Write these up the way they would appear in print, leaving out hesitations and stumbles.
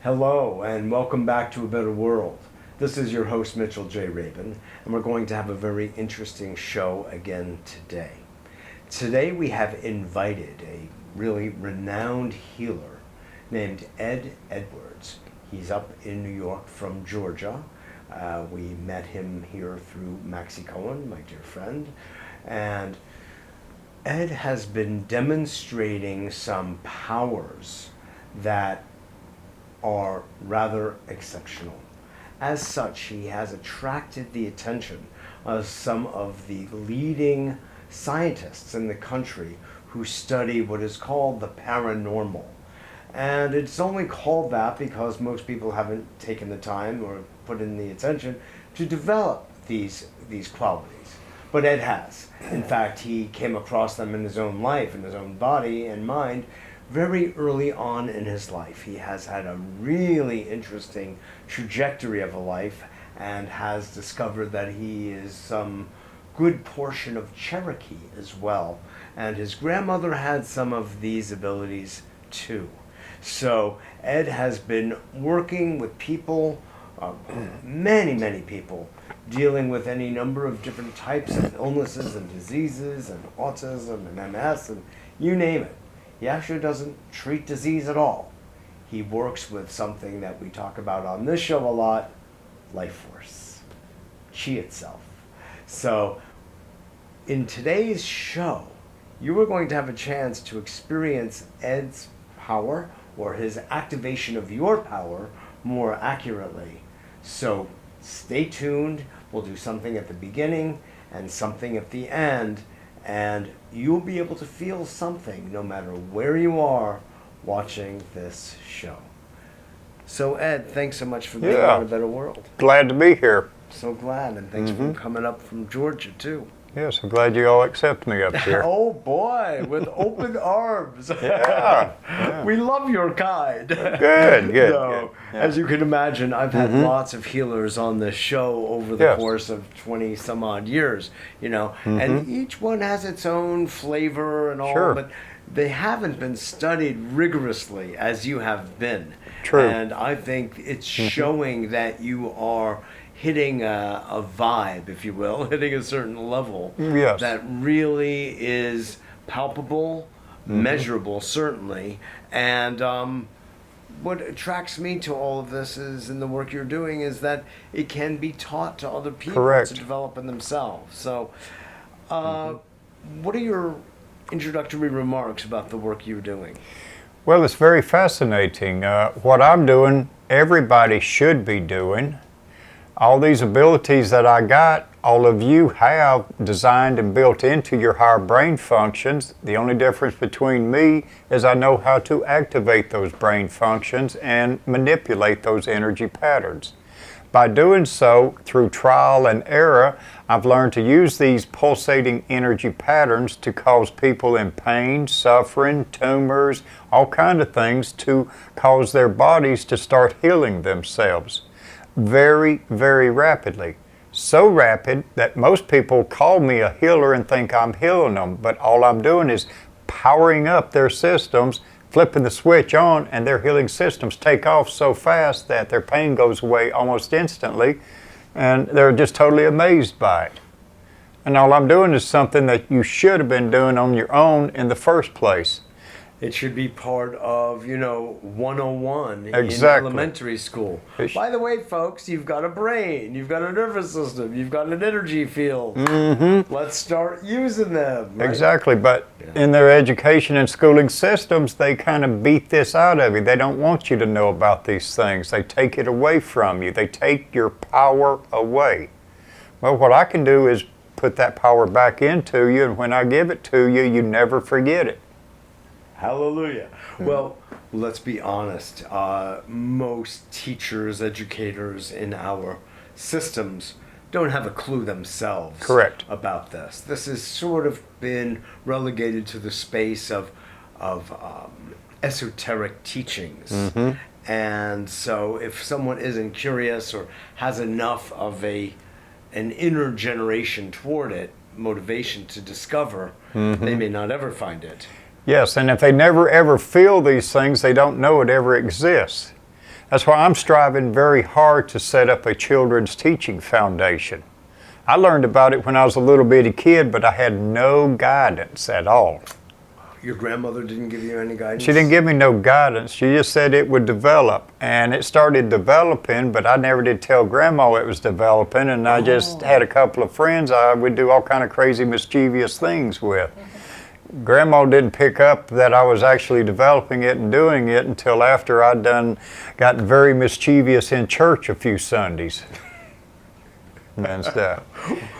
Hello and welcome back to A Better World. This is your host Mitchell J. Rabin, and we're going to have a very interesting show again today. Today we have invited a really renowned healer named Edd Edwards. He's up in New York from Georgia. We met him here through Maxie Cohen, my dear friend, and Edd has been demonstrating some powers that are rather exceptional. As such, he has attracted the attention of some of the leading scientists in the country who study what is called the paranormal. And it's only called that because most people haven't taken the time or put in the attention to develop these qualities. But Edd has. In fact, he came across them in his own life, in his own body and mind, very early on in his life. He has had a really interesting trajectory of a life and has discovered that he is some good portion of Cherokee as well. And his grandmother had some of these abilities too. So Edd has been working with people, many people, dealing with any number of different types of illnesses and diseases and autism and MS and you name it. He actually doesn't treat disease at all. He works with something that we talk about on this show a lot, life force, chi itself. So in today's show, you are going to have a chance to experience Edd's power or his activation of your power more accurately. So stay tuned. We'll do something at the beginning and something at the end, and you'll be able to feel something no matter where you are watching this show. So Edd, thanks so much for being on A Better World. Glad to be here. So glad, and thanks for coming up from Georgia too. Yes, I'm glad you all accept me up here. Oh boy, with open arms. Yeah. We love your kind. Good. So, as you can imagine, I've had lots of healers on this show over the course of 20 some odd years, and each one has its own flavor and all, but they haven't been studied rigorously as you have been. True. And I think it's showing that you are hitting a vibe, if you will, hitting a certain level that really is palpable, measurable, certainly. And what attracts me to all of this is, in the work you're doing, is that it can be taught to other people to develop in themselves. So what are your introductory remarks about the work you're doing? Well, it's very fascinating. What I'm doing, everybody should be doing. All these abilities that I got, all of you have designed and built into your higher brain functions. The only difference between me is I know how to activate those brain functions and manipulate those energy patterns. By doing so, through trial and error, I've learned to use these pulsating energy patterns to cause people in pain, suffering, tumors, all kinds of things, to cause their bodies to start healing themselves. Very, very rapidly. So rapid that most people call me a healer and think I'm healing them, but all I'm doing is powering up their systems, flipping the switch on, and their healing systems take off so fast that their pain goes away almost instantly, and they're just totally amazed by it. And all I'm doing is something that you should have been doing on your own in the first place. It should be part of, 101 in elementary school. By the way, folks, you've got a brain, you've got a nervous system, you've got an energy field. Let's start using them. Right? Exactly, but in their education and schooling systems, they kind of beat this out of you. They don't want you to know about these things. They take it away from you. They take your power away. Well, what I can do is put that power back into you, and when I give it to you, you never forget it. Hallelujah. Well, let's be honest. Most teachers, educators in our systems don't have a clue themselves about this. This has sort of been relegated to the space of esoteric teachings. And so if someone isn't curious or has enough of an inner generation toward it, motivation to discover, they may not ever find it. Yes, and if they never ever feel these things, they don't know it ever exists. That's why I'm striving very hard to set up a children's teaching foundation. I learned about it when I was a little bitty kid, but I had no guidance at all. Your grandmother didn't give you any guidance? She didn't give me no guidance. She just said it would develop. And it started developing, but I never did tell Grandma it was developing. And I just had a couple of friends I would do all kind of crazy, mischievous things with. Grandma didn't pick up that I was actually developing it and doing it until after I'd gotten very mischievous in church a few Sundays. And stuff.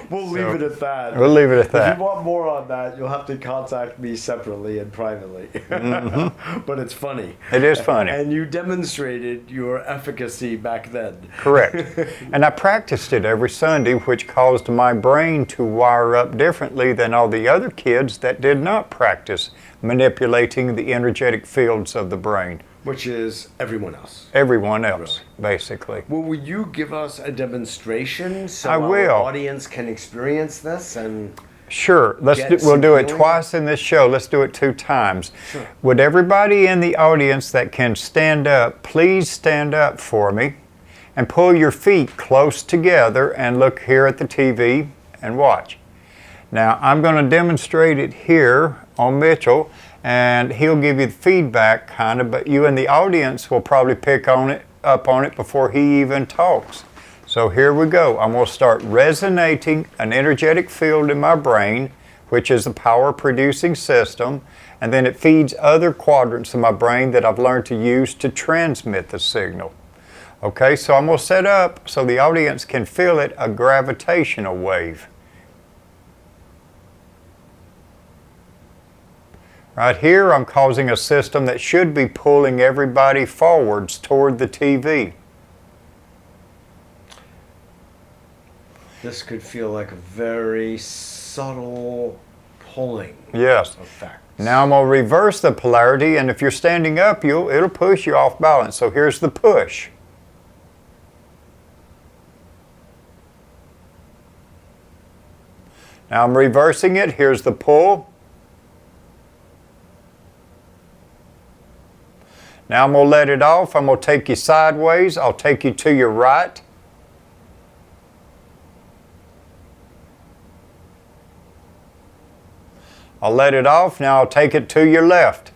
We'll leave it at that. We'll leave it at that. If you want more on that, you'll have to contact me separately and privately. But it's funny. It is funny. And you demonstrated your efficacy back then. Correct. And I practiced it every Sunday, which caused my brain to wire up differently than all the other kids that did not practice manipulating the energetic fields of the brain. Which is everyone else. Everyone else, basically. Well, will you give us a demonstration so I will. Our audience can experience this? And sure. We'll do it twice in this show. Let's do it 2 times. Sure. Would everybody in the audience that can stand up, please stand up for me and pull your feet close together and look here at the TV and watch. Now, I'm going to demonstrate it here on Mitchell, and he'll give you the feedback kind of, but you in the audience will probably pick up on it before he even talks. So here we go. I'm going to start resonating an energetic field in my brain, which is the power producing system, and then it feeds other quadrants of my brain that I've learned to use to transmit the signal. Okay, so I'm going to set up so the audience can feel it, a gravitational wave. Right here, I'm causing a system that should be pulling everybody forwards toward the TV. This could feel like a very subtle pulling effect. Now I'm going to reverse the polarity, and if you're standing up, it'll push you off balance. So here's the push. Now I'm reversing it. Here's the pull. Now I'm going to let it off. I'm going to take you sideways. I'll take you to your right. I'll let it off. Now I'll take it to your left.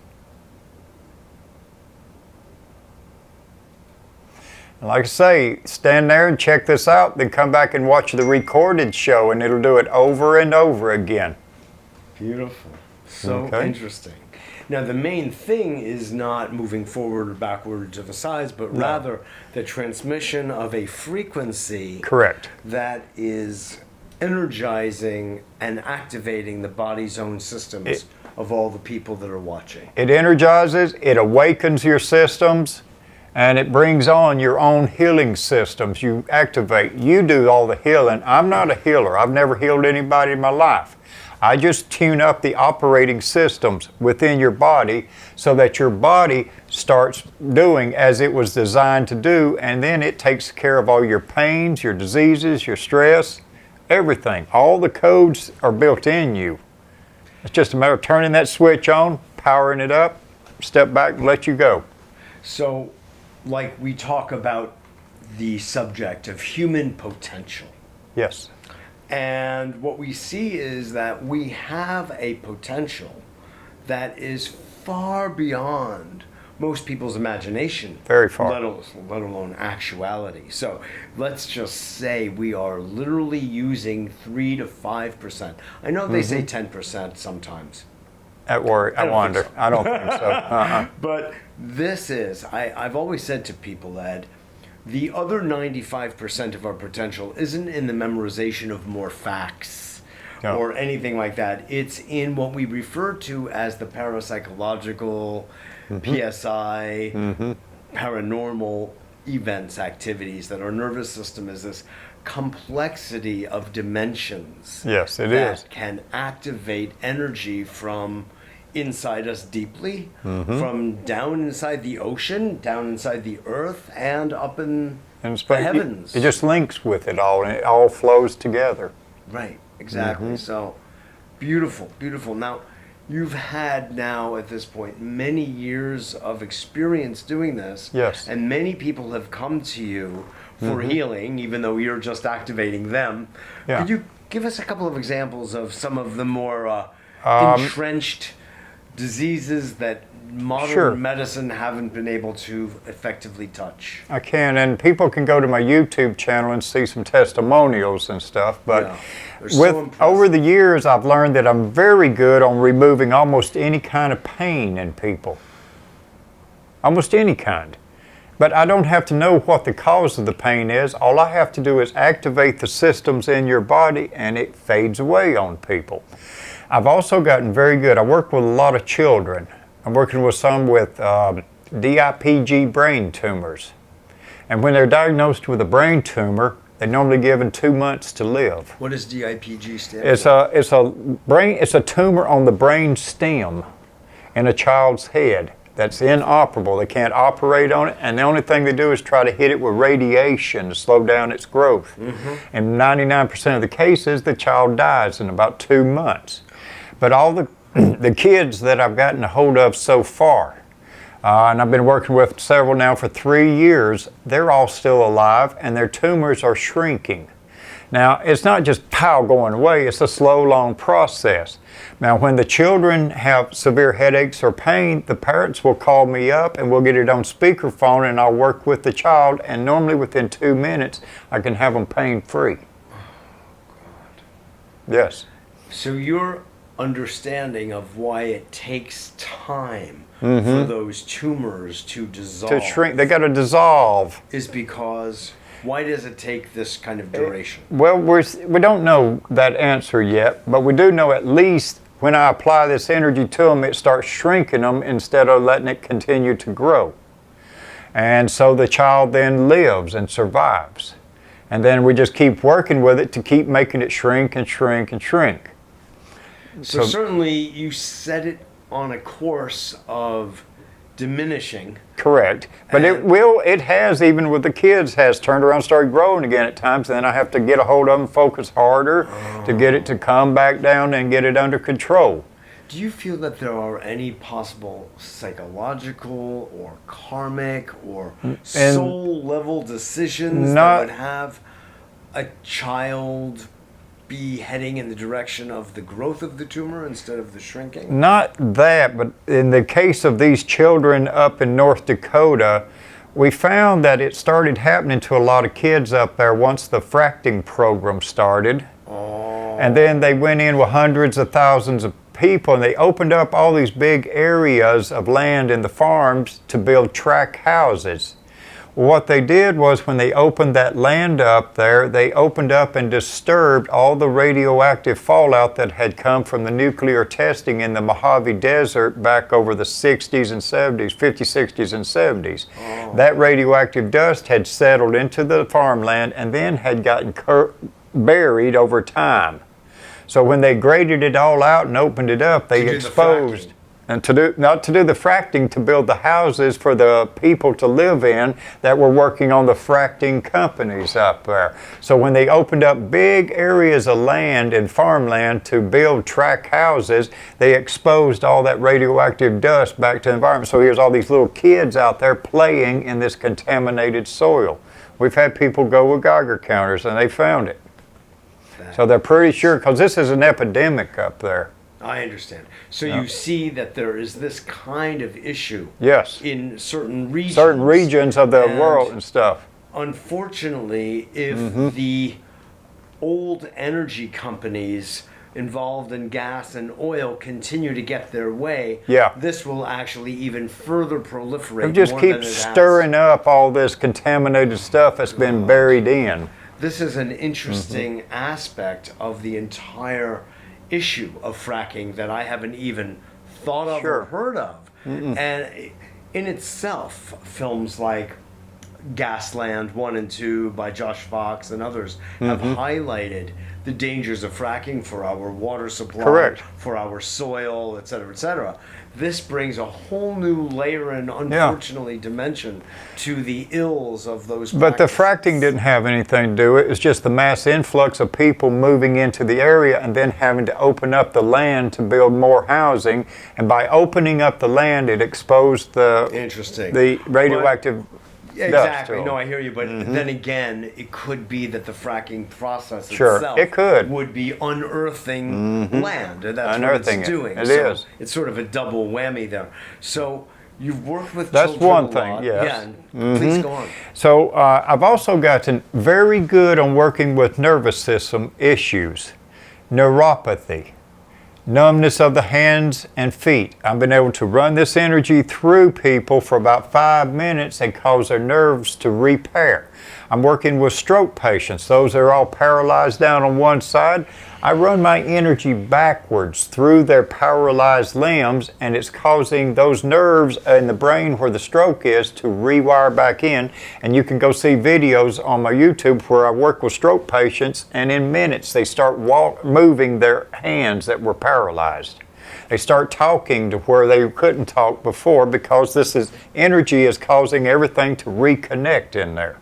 And like I say, stand there and check this out, then come back and watch the recorded show, and it'll do it over and over again. Beautiful. So interesting. Now, the main thing is not moving forward or backwards of a size, but rather the transmission of a frequency. Correct. That is energizing and activating the body's own systems of all the people that are watching. It energizes, it awakens your systems, and it brings on your own healing systems. You activate, you do all the healing. I'm not a healer. I've never healed anybody in my life. I just tune up the operating systems within your body so that your body starts doing as it was designed to do, and then it takes care of all your pains, your diseases, your stress, everything. All the codes are built in you. It's just a matter of turning that switch on, powering it up, step back and let you go. So, like we talk about the subject of human potential. Yes. And what we see is that we have a potential that is far beyond most people's imagination. Very far. Let alone actuality. So let's just say we are literally using 3 to 5%. I know they say 10% sometimes. I wonder. So. I don't think so. But this is, I've always said to people, Ed, the other 95% of our potential isn't in the memorization of more facts or anything like that. It's in what we refer to as the parapsychological, PSI, paranormal events, activities, that our nervous system is this complexity of dimensions. Yes, it that is. Can activate energy from inside us deeply, from down inside the ocean, down inside the earth, and up in the heavens. It just links with it all, and it all flows together. Right, exactly. So, beautiful, beautiful. Now, you've had now at this point many years of experience doing this. Yes. And many people have come to you for healing, even though you're just activating them. Yeah. Could you give us a couple of examples of some of the more entrenched diseases that modern Sure. medicine haven't been able to effectively touch? I can, and people can go to my YouTube channel and see some testimonials and stuff. But Yeah, they're so impressive. over the years, I've learned that I'm very good on removing almost any kind of pain in people. Almost any kind. But I don't have to know what the cause of the pain is. All I have to do is activate the systems in your body, and it fades away on people. I've also gotten very good. I work with a lot of children. I'm working with some with DIPG brain tumors. And when they're diagnosed with a brain tumor, they're normally given 2 months to live. What does DIPG stand for? It's a tumor on the brain stem in a child's head that's inoperable. They can't operate on it, and the only thing they do is try to hit it with radiation to slow down its growth. In 99% of the cases, the child dies in about 2 months. But all the kids that I've gotten a hold of so far, and I've been working with several now for 3 years, they're all still alive and their tumors are shrinking. Now, it's not just pow going away, it's a slow, long process. Now, when the children have severe headaches or pain, the parents will call me up and we'll get it on speakerphone and I'll work with the child, and normally within 2 minutes, I can have them pain-free. Yes. So your understanding of why it takes time for those tumors to dissolve, To shrink, they got to dissolve. is because why does it take this kind of duration? Well, we don't know that answer yet, but we do know at least when I apply this energy to them, it starts shrinking them instead of letting it continue to grow. And so the child then lives and survives. And then we just keep working with it to keep making it shrink and shrink and shrink. So certainly you set it on a course of diminishing. Correct. But it has, even with the kids, has turned around, started growing again at times, and then I have to get a hold of them, focus harder to get it to come back down and get it under control. Do you feel that there are any possible psychological or karmic or soul level decisions that would have a child be heading in the direction of the growth of the tumor instead of the shrinking? Not that, but in the case of these children up in North Dakota, we found that it started happening to a lot of kids up there once the fracking program started. And then they went in with hundreds of thousands of people, and they opened up all these big areas of land in the farms to build tract houses. What they did was, when they opened that land up there, they opened up and disturbed all the radioactive fallout that had come from the nuclear testing in the Mojave Desert back over the 60s and 70s, 50s, 60s, and 70s. That radioactive dust had settled into the farmland and then had gotten buried over time. So when they graded it all out and opened it up, they exposed. And not to do the fracking, to build the houses for the people to live in that were working on the fracking companies up there. So when they opened up big areas of land and farmland to build tract houses, they exposed all that radioactive dust back to the environment. So here's all these little kids out there playing in this contaminated soil. We've had people go with Geiger counters and they found it. So they're pretty sure, because this is an epidemic up there. I understand. So you see that there is this kind of issue in certain regions. Certain regions of the world and stuff. Unfortunately, if the old energy companies involved in gas and oil continue to get their way, this will actually even further proliferate. It just keeps stirring up all this contaminated stuff that's been buried in. This is an interesting aspect of the entire issue of fracking that I haven't even thought of or heard of. And in itself, films like Gasland 1 and 2 by Josh Fox and others have highlighted the dangers of fracking for our water supply, Correct. for our soil, et cetera, et cetera. This brings a whole new layer and, unfortunately, dimension to the ills of those But the practices. fracking didn't have anything to do with it. It's just the mass influx of people moving into the area and then having to open up the land to build more housing. And by opening up the land, it exposed Interesting. the radioactive Exactly. dust. No, I hear you. But then again, it could be that the fracking process Sure, itself it could. would be unearthing land. And that's Unearthing what it's it. doing. It so is. It's sort of a double whammy there. So you've worked with That's children one a thing, lot. yes. Yeah, and please go on. So I've also gotten very good on working with nervous system issues, neuropathy, numbness of the hands and feet. I've been able to run this energy through people for about 5 minutes and cause their nerves to repair. I'm working with stroke patients. Those that are all paralyzed down on one side. I run my energy backwards through their paralyzed limbs, and it's causing those nerves in the brain where the stroke is to rewire back in. And you can go see videos on my YouTube where I work with stroke patients, and in minutes they start moving their hands that were paralyzed. They start talking to where they couldn't talk before because energy is causing everything to reconnect in there.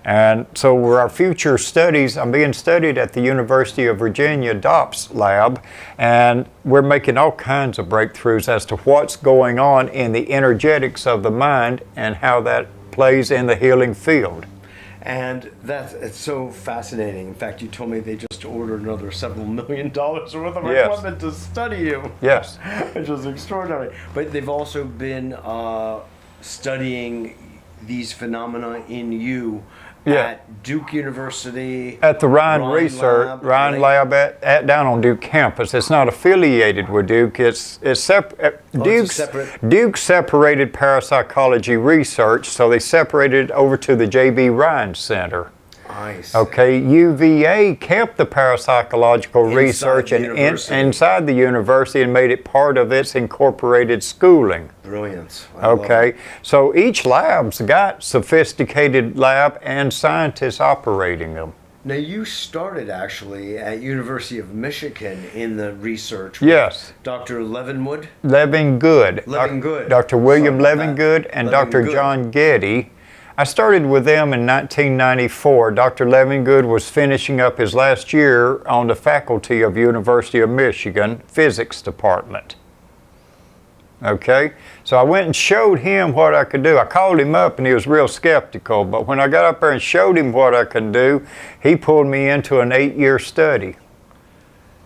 And so with our future studies, I'm being studied at the University of Virginia DOPS lab, and we're making all kinds of breakthroughs as to what's going on in the energetics of the mind and how that plays in the healing field. And it's so fascinating. In fact, you told me they just ordered another several $1 million worth of Yes. equipment to study you. Yes. Which is extraordinary. But they've also been studying these phenomena in you at Duke University. At the Ryan Lab at down on Duke campus. It's not affiliated with Duke. It's separate. Duke separated parapsychology research, so they separated it over to the J.B. Ryan Center. Nice. Okay, UVA kept the parapsychological research inside the university and made it part of its incorporated schooling. Brilliant. Okay, so each lab's got sophisticated lab and scientists operating them. Now you started actually at University of Michigan in the research with Yes. Dr. Leavenwood? Leavengood. Leavengood. Dr. William Leavengood and Dr. John Getty. I started with them in 1994. Dr. Leavengood was finishing up his last year on the faculty of University of Michigan Physics Department. Okay, so I went and showed him what I could do. I called him up and he was real skeptical, but when I got up there and showed him what I could do, he pulled me into an 8-year study.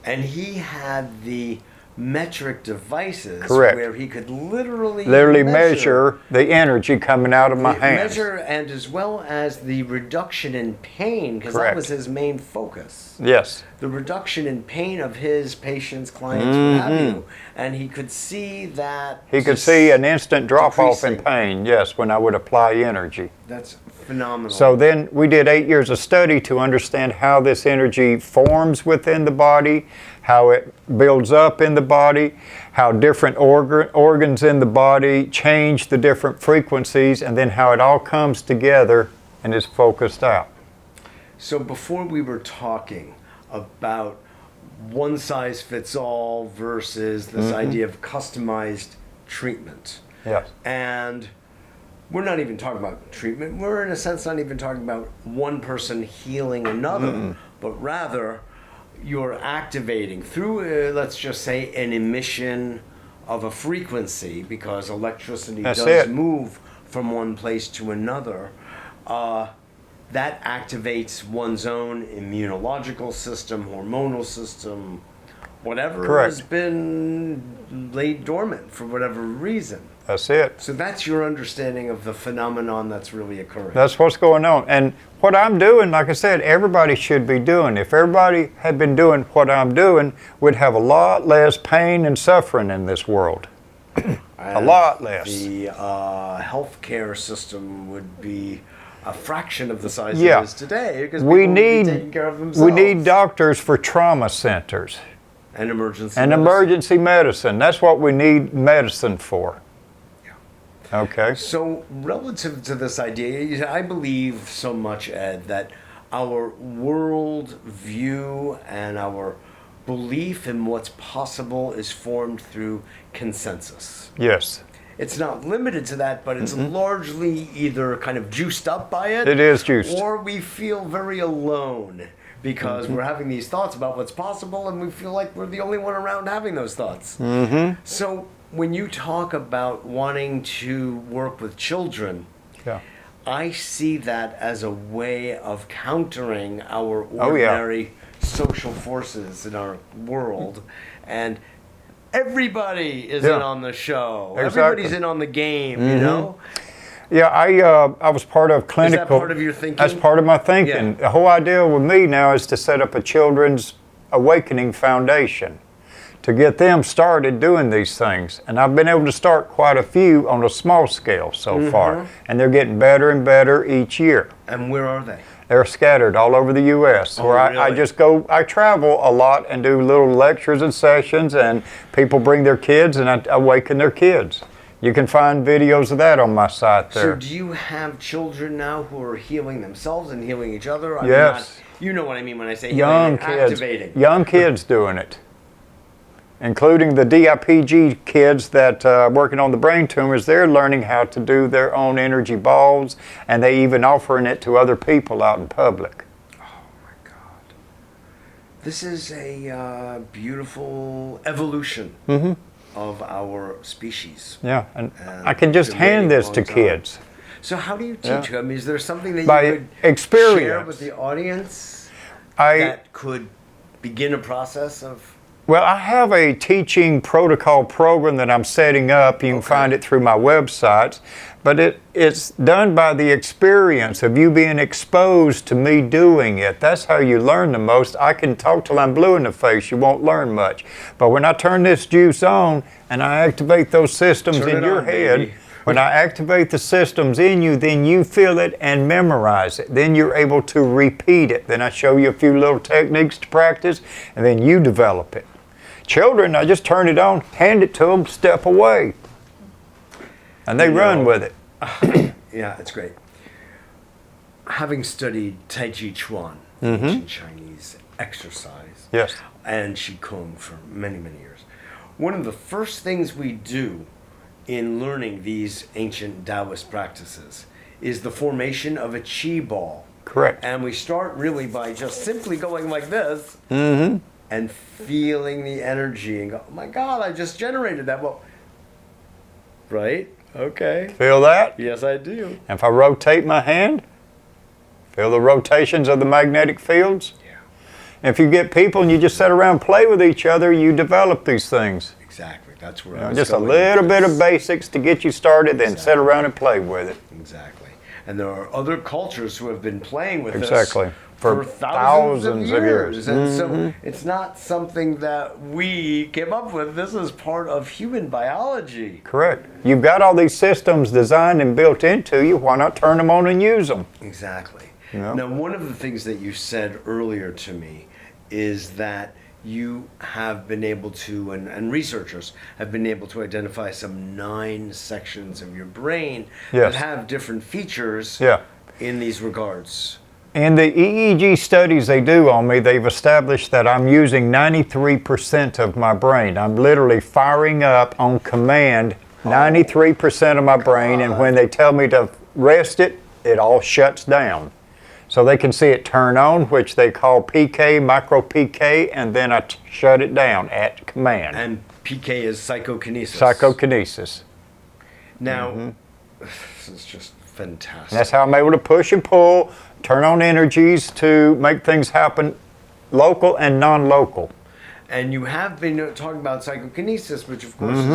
And he had the metric devices. Correct. Where he could literally measure the energy coming out of my hands. Measure, and as well as the reduction in pain, because that was his main focus. Yes. The reduction in pain of his patients, clients, what have you. And he could see that. He could see an instant drop off in pain, yes, when I would apply energy. That's phenomenal. So then we did 8 years of study to understand how this energy forms within the body, how it builds up in the body, how different organs in the body change the different frequencies, and then how it all comes together and is focused out. So before we were talking about one size fits all versus this idea of customized treatment. Yes. And we're not even talking about treatment. We're in a sense not even talking about one person healing another, but rather you're activating through, let's just say, an emission of a frequency, because electricity does move from one place to another. That activates one's own immunological system, hormonal system, whatever has been laid dormant for whatever reason. That's it. So that's your understanding of the phenomenon that's really occurring. That's what's going on. And what I'm doing, like I said, everybody should be doing. If everybody had been doing what I'm doing, we'd have a lot less pain and suffering in this world. A lot less. The healthcare system would be a fraction of the size it is today, because people would be taking care of themselves. We need doctors for trauma centers. And emergency medicine. That's what we need medicine for. Okay. So, relative to this idea, I believe so much, Ed, that our world view and our belief in what's possible is formed through consensus. Yes. It's not limited to that, but it's largely either kind of juiced up by it. It is juiced. Or we feel very alone because we're having these thoughts about what's possible and we feel like we're the only one around having those thoughts. So when you talk about wanting to work with children, Yeah. I see that as a way of countering our ordinary social forces in our world. And everybody is in on the show. Exactly. Everybody's in on the game, you know? Yeah, I was part of clinical. Is that part of your thinking? That's part of my thinking. Yeah. The whole idea with me now is to set up a children's awakening foundation to get them started doing these things. And I've been able to start quite a few on a small scale so far. And they're getting better and better each year. And where are they? They're scattered all over the U.S. where I Really? just go, I travel a lot and do little lectures and sessions, and people bring their kids and I awaken their kids. You can find videos of that on my site there. So do you have children now who are healing themselves and healing each other? I Yes. mean, not, you know what I mean when I say Young healing, kids, activating. young kids doing it, including the DIPG kids that are working on the brain tumors. They're learning how to do their own energy balls, and they even offering it to other people out in public. This is a beautiful evolution of our species. Yeah, and And I can just been waiting hand a this long to time. kids. So how do you teach? Yeah. I mean, is there something that By you could experience. share with the audience I that could begin a process of? Well, I have a teaching protocol program that I'm setting up. You can find it through my websites. But it's done by the experience of you being exposed to me doing it. That's how you learn the most. I can talk till I'm blue in the face. You won't learn much. But when I turn this juice on and I activate those systems Turn in it your on, head, baby. when I activate the systems in you, then you feel it and memorize it. Then you're able to repeat it. Then I show you a few little techniques to practice, and then you develop it. Children, I just turn it on, hand it to them, step away. And they run with it. Yeah, it's great. Having studied Tai Chi Chuan, ancient Chinese exercise, Yes. and Qigong for many, many years, one of the first things we do in learning these ancient Taoist practices is the formation of a Qi ball. Correct. And we start really by just simply going like this and feeling the energy and go, oh my God, I just generated that. Well, right? Okay. Feel that? Yes, I do. And if I rotate my hand, feel the rotations of the magnetic fields? Yeah, And if you get people and you just sit around and play with each other, you develop these things. exactly. That's where You I know, was just a going little with bit this. of basics to get you started, then sit around and play with it. Exactly. And there are other cultures who have been playing with Exactly. this For thousands of years. And Mm-hmm. so it's not something that we came up with. This is part of human biology. Correct. You've got all these systems designed and built into you. Why not turn them on and use them? Exactly. Yeah. Now, one of the things that you said earlier to me is that you have been able to, and researchers have been able to identify some 9 sections of your brain Yes. that have different features Yeah. in these regards. In the EEG studies they do on me, they've established that I'm using 93% of my brain. I'm literally firing up on command 93% of my brain, and when they tell me to rest it, it all shuts down. So they can see it turn on, which they call PK, micro PK, and then I shut it down at command. And PK is psychokinesis. Psychokinesis. Now, this is just fantastic. And that's how I'm able to push and pull, turn on energies to make things happen local and non-local. And you have been talking about psychokinesis, which of course is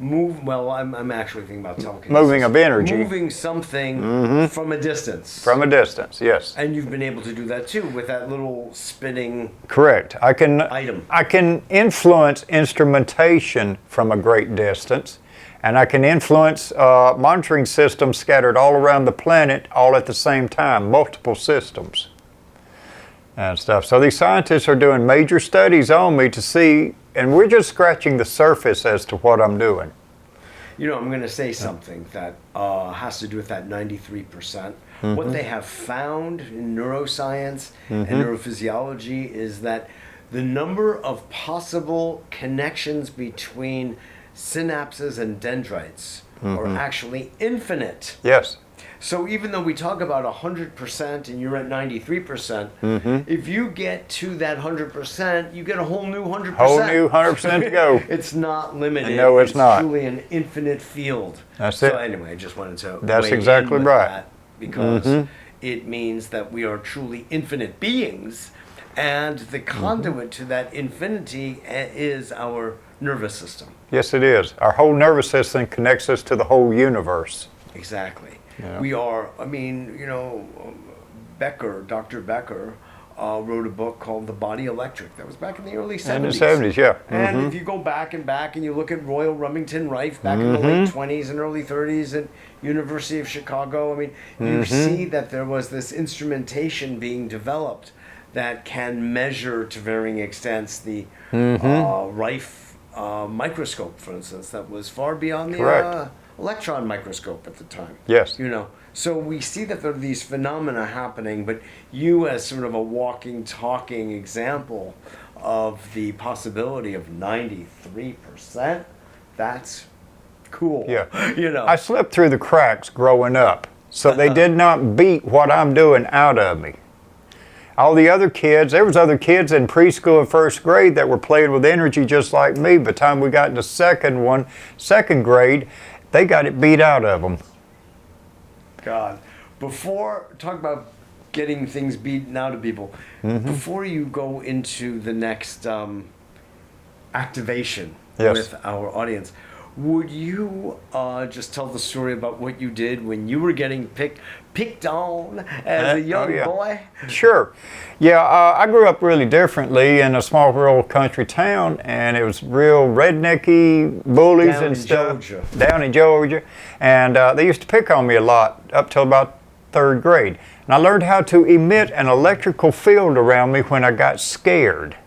I'm actually thinking about telekinesis. Moving of energy. Moving something from a distance. From a distance, yes. And you've been able to do that too with that little spinning Correct. I item. can influence instrumentation from a great distance, and I can influence monitoring systems scattered all around the planet all at the same time, multiple systems and stuff. So these scientists are doing major studies on me to see, and we're just scratching the surface as to what I'm doing. You know, I'm going to say something that has to do with that 93%. What they have found in neuroscience and neurophysiology is that the number of possible connections between synapses and dendrites are actually infinite. Yes. So even though we talk about 100% and you're at 93%, if you get to that 100%, you get a whole new 100%. Whole new 100% to go. It's not limited. No, it's not. It's truly an infinite field. That's it. So anyway, I just wanted to That's weigh exactly in with right. that because it means that we are truly infinite beings, and the conduit to that infinity is our nervous system. Yes, it is. Our whole nervous system connects us to the whole universe. Exactly. Yeah. We are, I mean, you know, Dr. Becker wrote a book called The Body Electric. That was back in the early 70s. In the 70s, yeah. And if you go back and you look at Royal Remington Rife back in the late 20s and early 30s at University of Chicago, I mean, you see that there was this instrumentation being developed that can measure to varying extents the Rife microscope, for instance, that was far beyond the electron microscope at the time. Yes. You know, so we see that there are these phenomena happening, but you as sort of a walking, talking example of the possibility of 93%, that's cool. Yeah. You know. I slipped through the cracks growing up, so they did not beat what I'm doing out of me. All the other kids, there was other kids in preschool and first grade that were playing with energy just like me. By the time we got into second grade, they got it beat out of them. God. Talk about getting things beaten out of people. Before you go into the next activation with our audience, would you just tell the story about what you did when you were getting picked on as a young boy? Sure. Yeah, I grew up really differently in a small rural country town, and it was real rednecky bullies Down and in stuff. Georgia. Down in Georgia. And they used to pick on me a lot up till about third grade. And I learned how to emit an electrical field around me when I got scared.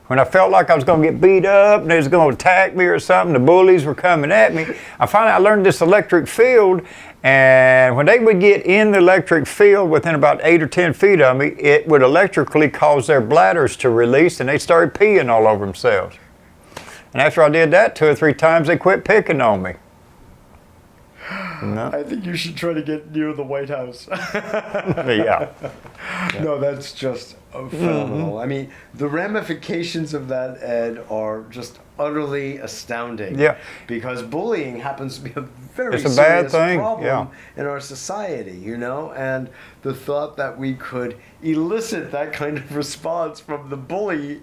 When I felt like I was going to get beat up and they was going to attack me or something, the bullies were coming at me. I learned this electric field, and when they would get in the electric field within about 8 or 10 feet of me, it would electrically cause their bladders to release, and they started peeing all over themselves. And after I did that 2 or 3 times, they quit picking on me. No. I think you should try to get near the White House. Yeah. No, that's just phenomenal. I mean, the ramifications of that, Ed, are just utterly astounding. Yeah. Because bullying happens to be a very It's a bad serious thing, problem in our society, you know? And the thought that we could elicit that kind of response from the bully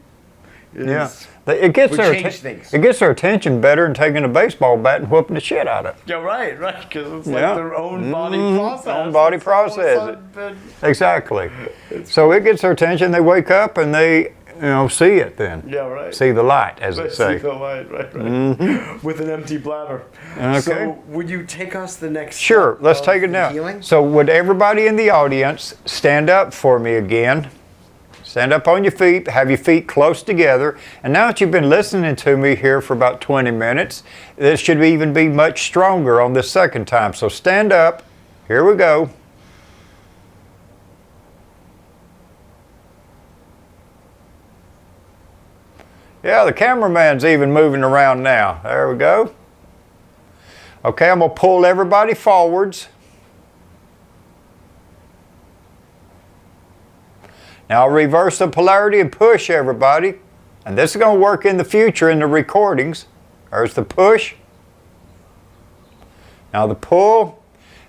is... It gets things. their attention better than taking a baseball bat and whooping the shit out of it. Yeah, right, because it's like their own body process. Own body process. Exactly. So it gets their attention. They wake up and they, see it then. Yeah, right. See the light, as they say. See the light, right. With an empty bladder. Okay. So would you take us the next Sure, step let's of take it now. healing? So would everybody in the audience stand up for me again? Stand up on your feet, have your feet close together. And now that you've been listening to me here for about 20 minutes, this should even be much stronger on this second time. So stand up. Here we go. Yeah, the cameraman's even moving around now. There we go. Okay, I'm going to pull everybody forwards. Now I'll reverse the polarity and push everybody. And this is going to work in the future in the recordings. There's the push. Now the pull.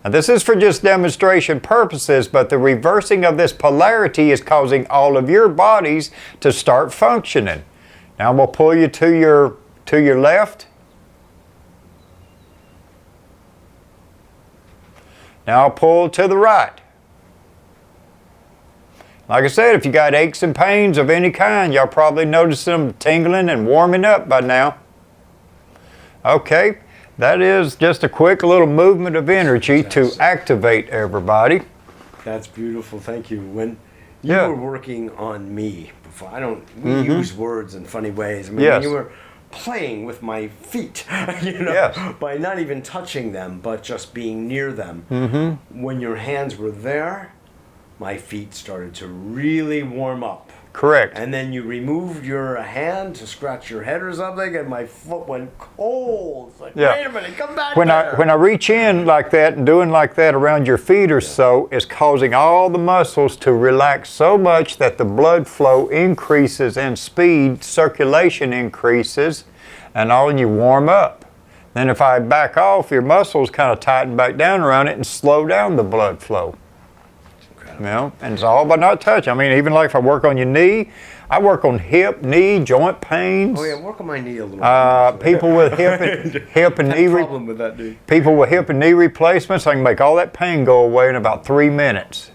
Now this is for just demonstration purposes, but the reversing of this polarity is causing all of your bodies to start functioning. Now I'm going to pull you to your left. Now I'll pull to the right. Like I said, if you got aches and pains of any kind, y'all probably noticed them tingling and warming up by now. Okay, that is just a quick little movement of energy to activate everybody. That's beautiful, thank you. When you were working on me before, we use words in funny ways. I mean, when you were playing with my feet, Yes. by not even touching them, but just being near them. When your hands were there, my feet started to really warm up. Correct. And then you removed your hand to scratch your head or something, and my foot went cold. It's like, Yeah. wait a minute, come back When there. I reach in like that and doing like that around your feet or so, it's causing all the muscles to relax so much that the blood flow increases in speed, circulation increases, and all you warm up. Then if I back off, your muscles kind of tighten back down around it and slow down the blood flow. You know, and it's all by not touching. I mean, even like if I work on your knee, I work on hip, knee, joint pains. Oh yeah, work on my knee a little bit. People with hip and knee problem with that knee. people with hip and knee replacements, I can make all that pain go away in about 3 minutes.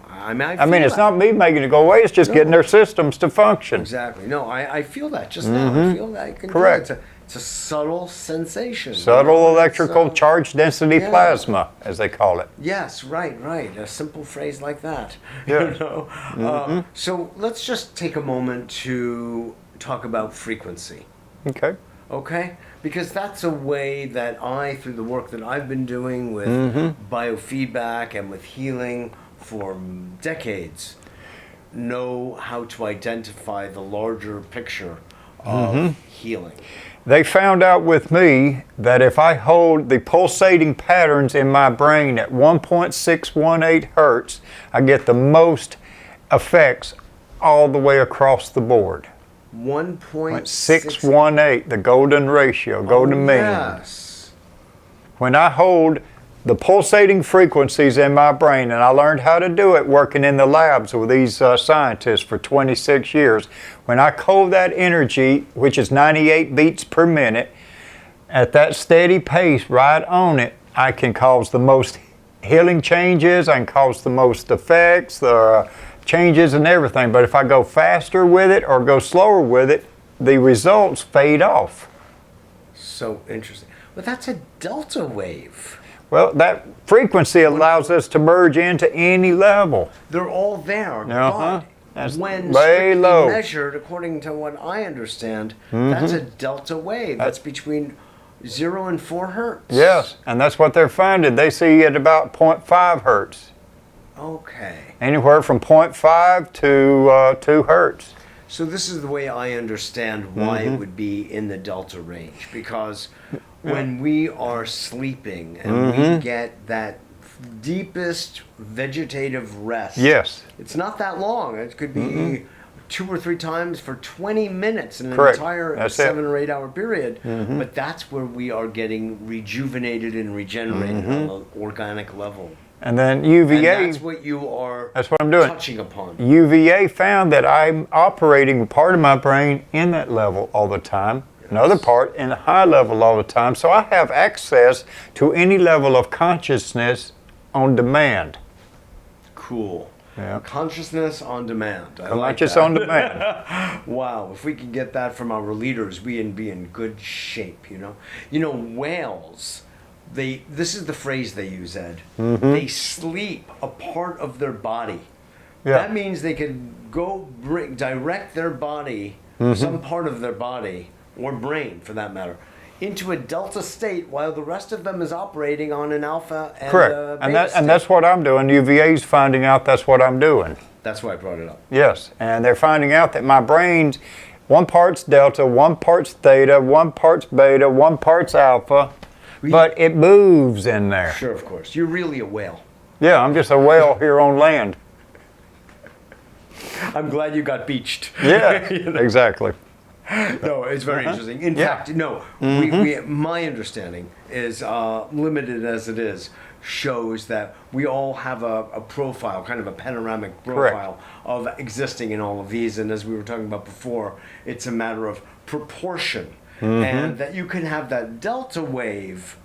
I mean, I mean, it's not me making it go away; it's just getting their systems to function. Exactly. No, I feel that just now. I feel that. I can Correct. do it. It's a subtle sensation. Subtle electrical It's, charge density yeah. plasma, as they call it. Yes, right. A simple phrase like that. Yeah. You know? So let's just take a moment to talk about frequency. Okay. Okay? Because that's a way that I, through the work that I've been doing with biofeedback and with healing for decades, know how to identify the larger picture of healing. They found out with me that if I hold the pulsating patterns in my brain at 1.618 hertz, I get the most effects all the way across the board. 1.618. the golden ratio, golden mean. Yes. When I hold the pulsating frequencies in my brain, and I learned how to do it working in the labs with these scientists for 26 years. When I hold that energy, which is 98 beats per minute, at that steady pace right on it, I can cause the most healing changes, I can cause the most effects, the changes and everything. But if I go faster with it or go slower with it, the results fade off. So interesting. But that's a delta wave. Well, that frequency allows us to merge into any level. They're all there, That's but when way strictly low. measured, according to what I understand, that's a delta wave. That's between 0 and 4 hertz. Yes, and that's what they're finding. They see at about 0.5 hertz. Okay. Anywhere from 0.5 to 2 hertz. So this is the way I understand why it would be in the delta range, because when we are sleeping and we get that deepest vegetative rest. Yes. It's not that long. It could be 2 or 3 times for 20 minutes in an Correct. entire That's 7 or 8 hour period. But that's where we are getting rejuvenated and regenerated on an organic level. And then UVA. And that's what you are That's what I'm doing. touching upon. UVA found that I'm operating part of my brain in that level all the time, another part in a high level all the time. So I have access to any level of consciousness on demand. Cool. Yeah. Consciousness on demand. I like Conscious that. on demand. Wow, if we can get that from our leaders, we'd be in good shape, you know. You know, whales, this is the phrase they use, Ed. They sleep a part of their body. Yeah. That means they could go direct their body, some part of their body, or brain for that matter, into a delta state while the rest of them is operating on an alpha and Correct. beta state. And that's what I'm doing. UVA's finding out that's what I'm doing. That's why I brought it up. Yes, and they're finding out that my brain's one part's delta, one part's theta, one part's beta, one part's alpha, but it moves in there. Sure, of course. You're really a whale. Yeah, I'm just a whale here on land. I'm glad you got beached. Yeah, exactly. No, it's very interesting. In Yeah. fact, no, my understanding is, limited as it is, shows that we all have a profile, kind of a panoramic profile of existing in all of these. And as we were talking about before, it's a matter of proportion. And that you can have that delta wave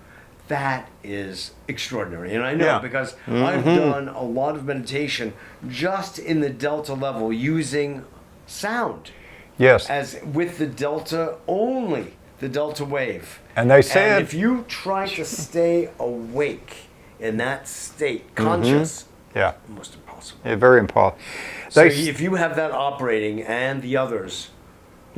that is extraordinary. And I know because I've done a lot of meditation just in the delta level using sound. Yes. As with the delta only, the delta wave. And they said, and if you try to stay awake in that state, conscious, yeah, almost impossible. yeah, very important. So if you have that operating and the others,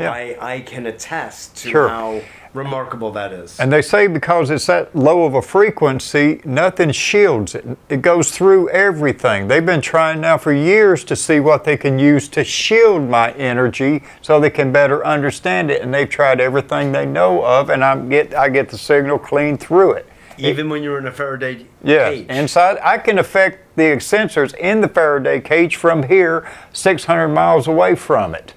Yeah. I can attest to Sure. how remarkable that is. And they say because it's that low of a frequency, nothing shields it. It goes through everything. They've been trying now for years to see what they can use to shield my energy so they can better understand it. And they've tried everything they know of, and I get the signal clean through it. Even when you're in a Faraday Yeah, cage. inside, I can affect the sensors in the Faraday cage from here, 600 miles away from it.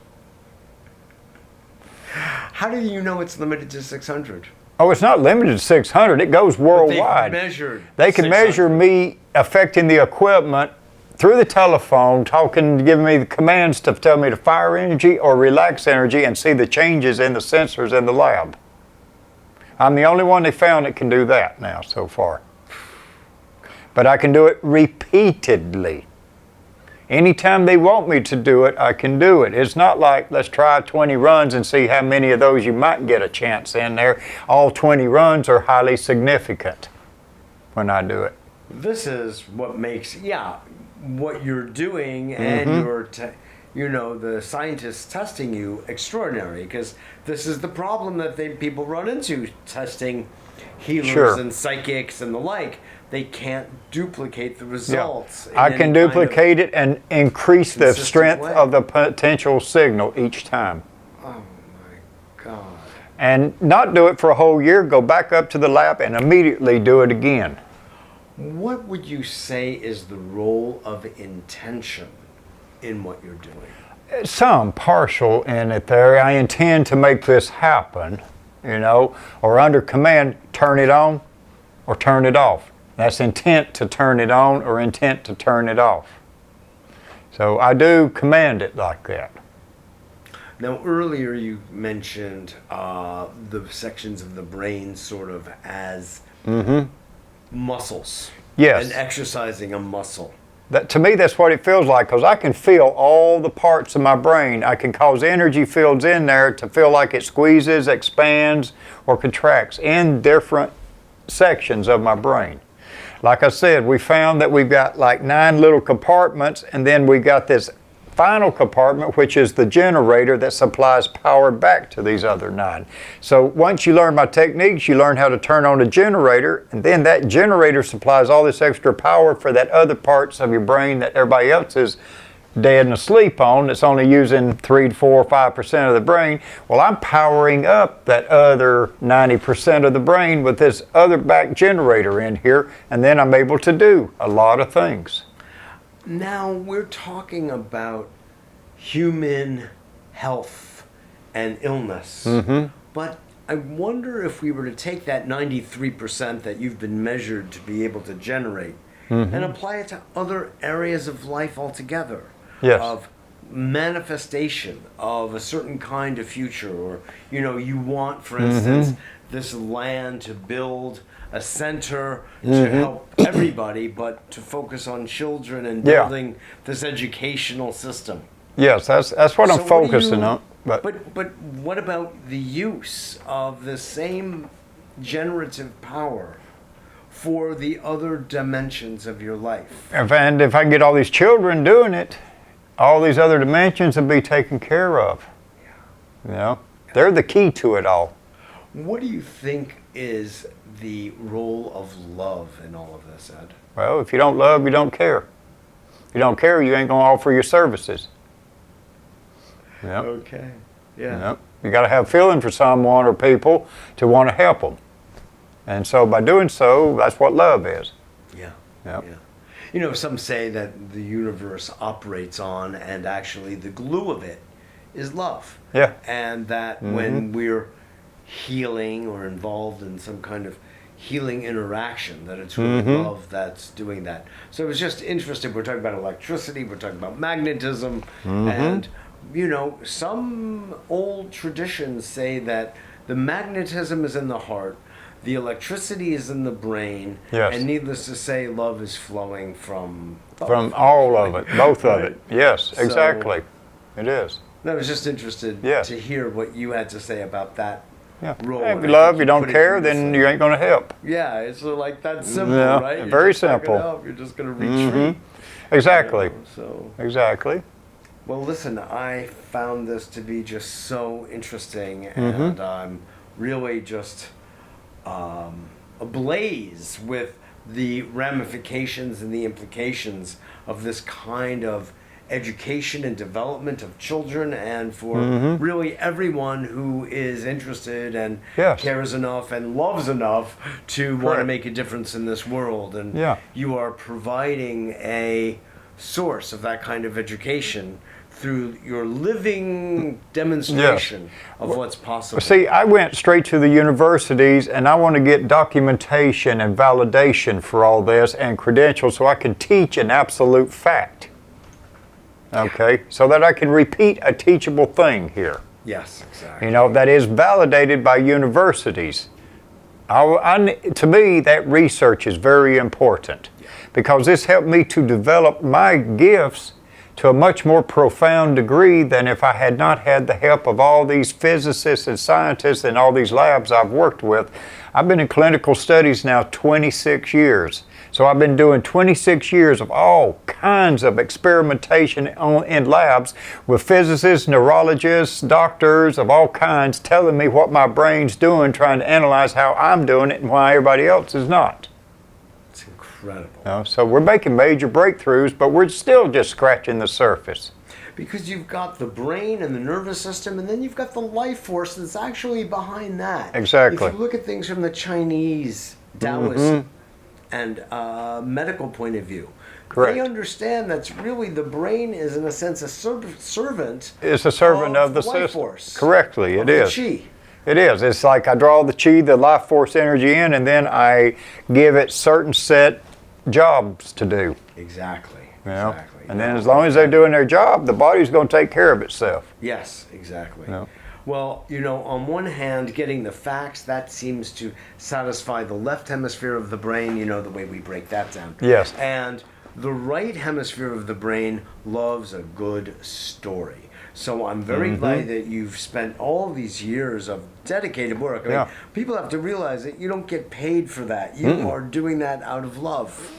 How do you know it's limited to 600? Oh, it's not limited to 600. It goes worldwide. They've measured They can 600. measure me affecting the equipment through the telephone, talking, giving me the commands to tell me to fire energy or relax energy, and see the changes in the sensors in the lab. I'm the only one they found that can do that now so far. But I can do it repeatedly. Anytime they want me to do it, I can do it. It's not like, let's try 20 runs and see how many of those you might get a chance in there. All 20 runs are highly significant when I do it. This is what makes, what you're doing and the scientists testing you extraordinary, because this is the problem that people run into testing healers Sure. and psychics and the like. They can't duplicate the results. I can duplicate it and increase the consistent strength way. of the potential signal each time. Oh my God. And not do it for a whole year, go back up to the lab and immediately do it again. What would you say is the role of intention in what you're doing? Some partial in it there. I intend to make this happen, or under command, turn it on or turn it off. That's intent to turn it on or intent to turn it off. So I do command it like that. Now, earlier you mentioned the sections of the brain sort of as muscles. Yes. And exercising a muscle. To me, that's what it feels like, because I can feel all the parts of my brain. I can cause energy fields in there to feel like it squeezes, expands, or contracts in different sections of my brain. Like I said, we found that we've got like 9 little compartments, and then we got this final compartment, which is the generator that supplies power back to these other 9. So once you learn my techniques, you learn how to turn on a generator, and then that generator supplies all this extra power for that other parts of your brain that everybody else is dead and asleep on, that's only using 3 to 4 or 5% of the brain. Well, I'm powering up that other 90% of the brain with this other back generator in here, and then I'm able to do a lot of things. Now, we're talking about human health and illness. But I wonder if we were to take that 93% that you've been measured to be able to generate and apply it to other areas of life altogether. Yes. Of manifestation of a certain kind of future, or you want, for instance, this land to build a center to help everybody, but to focus on children and building this educational system. Yes, that's what I'm focusing on. But what about the use of the same generative power for the other dimensions of your life? And if I can get all these children doing it, all these other dimensions will be taken care of. They're the key to it all. What do you think is the role of love in all of this, Ed? Well, if you don't love, you don't care. If you don't care, you ain't going to offer your services. Okay. Yeah. You got to have feeling for someone or people to want to help them. And so by doing so, that's what love is. Yeah. Some say that the universe operates on, and actually the glue of it is love. Yeah. And that when we're healing or involved in some kind of healing interaction, that it's really love that's doing that. So it was just interesting. We're talking about electricity, we're talking about magnetism, and some old traditions say that the magnetism is in the heart, the electricity is in the brain, and needless to say, love is flowing from both. From all of it, both of it. Yes, exactly. It is. I was just interested to hear what you had to say about that role. If you love, you don't care, then you ain't going to help. Yeah, it's like that simple, right? Very simple. You're just going to retreat. Exactly. So Exactly. Well, listen, I found this to be just so interesting, and I'm really just ablaze with the ramifications and the implications of this kind of education and development of children, and for really everyone who is interested and Yes. cares enough and loves enough to want to Correct. make a difference in this world. And Yeah. you are providing a source of that kind of education through your living demonstration of what's possible. See, I went straight to the universities, and I want to get documentation and validation for all this and credentials so I can teach an absolute fact. Okay? So that I can repeat a teachable thing here. Yes, exactly. You know, that is validated by universities. To me, that research is very important because this helped me to develop my gifts to a much more profound degree than if I had not had the help of all these physicists and scientists and all these labs I've worked with. I've been in clinical studies now 26 years. So I've been doing 26 years of all kinds of experimentation in labs with physicists, neurologists, doctors of all kinds telling me what my brain's doing, trying to analyze how I'm doing it and why everybody else is not. It's incredible. You know, so we're making major breakthroughs, but we're still just scratching the surface. Because you've got the brain and the nervous system, and then you've got the life force that's actually behind that. Exactly. If you look at things from the Chinese Taoist and medical point of view, Correct. they understand that's really the brain is, in a sense, a servant. It's a servant of the life system. force. Correctly, Of it the is. Qi. It is. It's like I draw the chi, the life force energy in, and then I give it certain set jobs to do. Exactly. You know? Exactly. And then as long as they're doing their job, the body's going to take care of itself. Yes, exactly. Yeah. Well, you know, on one hand, getting the facts, that seems to satisfy the left hemisphere of the brain, you know, the way we break that down. Yes. And the right hemisphere of the brain loves a good story. So I'm very glad that you've spent all these years of dedicated work. I mean, people have to realize that you don't get paid for that. You are doing that out of love.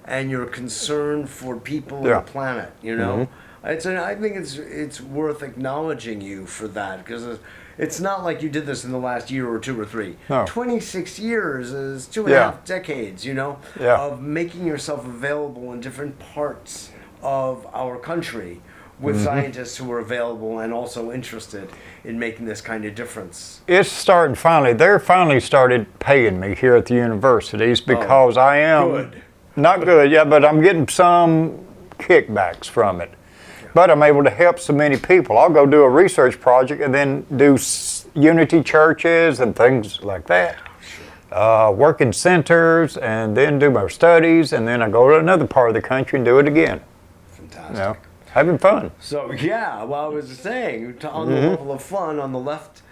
And you're concerned for people and the planet, you know? I think it's worth acknowledging you for that, because it's not like you did this in the last year or 2 or 3. No. 26 years is 2.5 decades, you know, of making yourself available in different parts of our country with scientists who are available and also interested in making this kind of difference. It's starting finally. They're finally started paying me here at the universities because I am good. Not good, but I'm getting some kickbacks from it. But I'm able to help so many people. I'll go do a research project and then do unity churches and things like that. Work in centers and then do my studies, and then I go to another part of the country and do it again. Fantastic. You know, having fun. So, yeah, well, I was saying, on the level of fun, on the left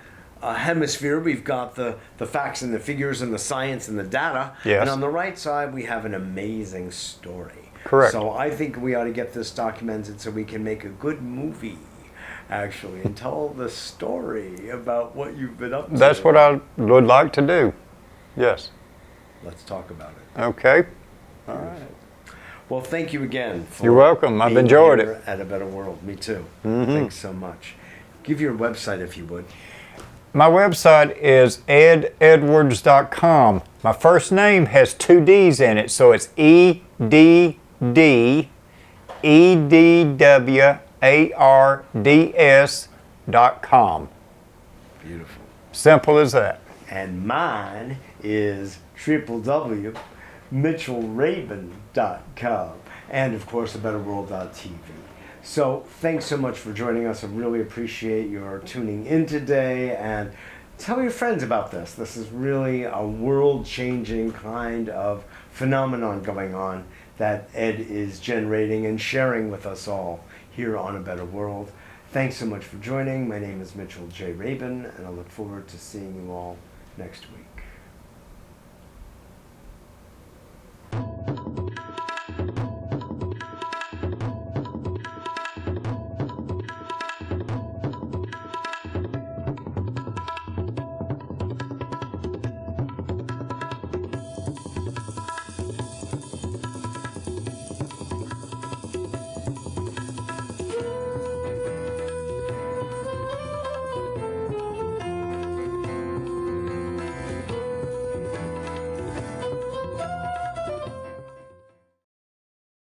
hemisphere, we've got the facts and the figures and the science and the data. Yes. And on the right side, we have an amazing story. Correct. So I think we ought to get this documented so we can make a good movie, actually, and tell the story about what you've been up to. That's what I would like to do. Yes. Let's talk about it. Okay. All right. Well, thank you again. For You're welcome. I've being enjoyed here it. At A Better World. Me too. Thanks so much. Give your website if you would. My website is eddedwards.com. My first name has 2 D's in it, so it's EDDEDWARDS.com. Beautiful. Simple as that. And mine is www.mitchellraven.com, and of course abetterworld.tv. So thanks so much for joining us. I really appreciate your tuning in today, and tell your friends about this. This is really a world-changing kind of phenomenon going on that Ed is generating and sharing with us all here on A Better World. Thanks so much for joining. My name is Mitchell J. Rabin, and I look forward to seeing you all next week.